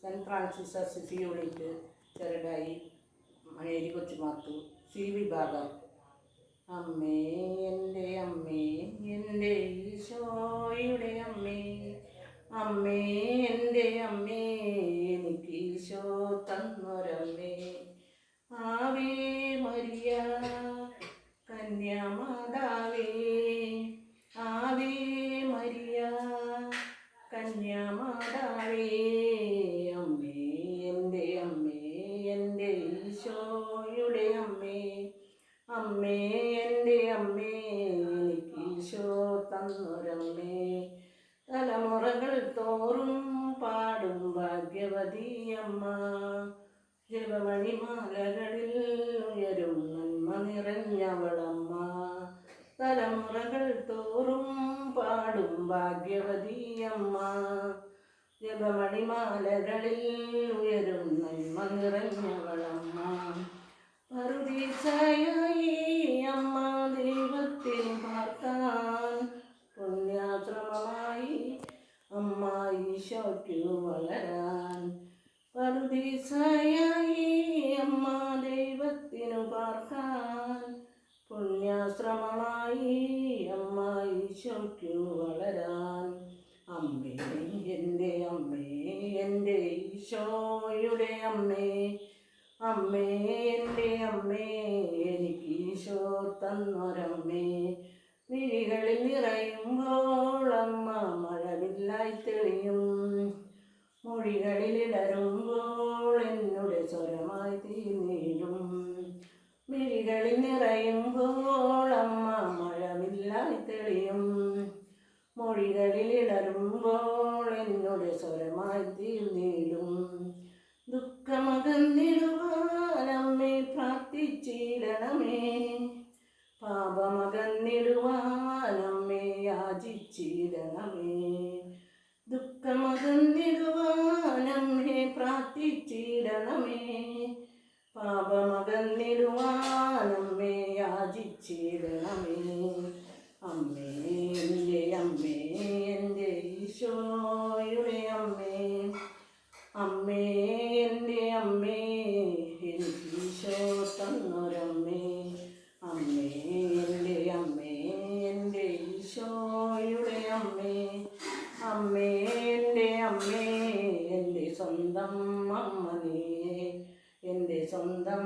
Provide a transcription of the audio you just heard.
Saint Francis Assisi unit ചെറുതായി മണേരി കൊച്ചുമാത്തു C വിഭാഗം. അമ്മേ എൻ്റെ അമ്മേ എൻ്റെ ഈശോയുടെ അമ്മേ, അമ്മേ എൻ്റെ അമ്മേ എനിക്ക് ഈശോ തന്നൊരമ്മേ. ആവേ മരിയ കന്യാമാതാവേ, ആവേ മരിയ കന്യാമാതാവേ, അമ്മേ എൻ്റെ അമ്മേ എൻ്റെ ഈശോയുടെ അമ്മേ, അമ്മേ എൻ്റെ അമ്മേ എനിക്ക് ഈശോ തന്നൊരമ്മേ. തലമുറകൾ തോറും പാടും ഭാഗ്യവതിയമ്മ, ജപമണിമാലകളിൽ ഉയരും നന്മ നിറഞ്ഞവളമ്മ. തലമുറകൾ തോറും പാടും ഭാഗ്യവതിയമ്മ, ജപമണിമാലകളിൽ ഉയരും നന്മ നിറഞ്ഞവളമ്മ. പറുദീസയായി അമ്മ ദൈവത്തിന് പാർക്കാൻ, പുണ്യാശ്രമമായി അമ്മ ഈശോയ്ക്കു വളരാൻ. പറുദീസയായി അമ്മ ദൈവത്തിനു പാർക്കാൻ, പുണ്യാശ്രമമായി അമ്മ ഈശോയ്ക്കു വളരാൻ. അമ്മേ എൻ്റെ അമ്മേ എൻ്റെ ഈശോയുടെ അമ്മേ, അമ്മേ എൻ്റെ അമ്മേ എനിക്ക് ഈശോ തന്നൊരമ്മേ. മിഴികളിൽ നിറയുമ്പോൾ അമ്മ മഴവില്ലായി തെളിയും, മൊഴികളിലിടരുമ്പോൾ എന്നുടെ സ്വരമായി തീർന്നിടും. മിഴികളിൽ നിറയുമ്പോൾ അമ്മ മഴവില്ലായി തെളിയും, മൊഴികളിലിടരുമ്പോൾ എന്നുടെ സ്വരമായി തീർന്നിടും. ദുഃഖമകന്നിടുവാൻ അമ്മേ പ്രാർത്ഥിച്ചിടണമേ, പാപമകന്നിടുവാൻ അമ്മേ യാചിച്ചിടണമേ. ദുഃഖമകന്നിടുവാൻ അമ്മേ പ്രാർത്ഥിച്ചിടണമേ, പാപമകന്നിടുവാൻ അമ്മേ യാചിച്ചിടണമേ. അമ്മേ എൻ്റെ അമ്മേ എൻ്റെ ഈശോയുടെ അമ്മേ, അമ്മേ എൻ്റെ അമ്മേ എനിക്ക് ഈശോ തന്നൊരമ്മേ. അമ്മേ എൻ്റെ അമ്മേ എൻ്റെ ഈശോയുടെ അമ്മേ, അമ്മേ എൻ്റെ അമ്മേ എൻ്റെ സ്വന്തം അമ്മ നീയേ, എൻ്റെ സ്വന്തം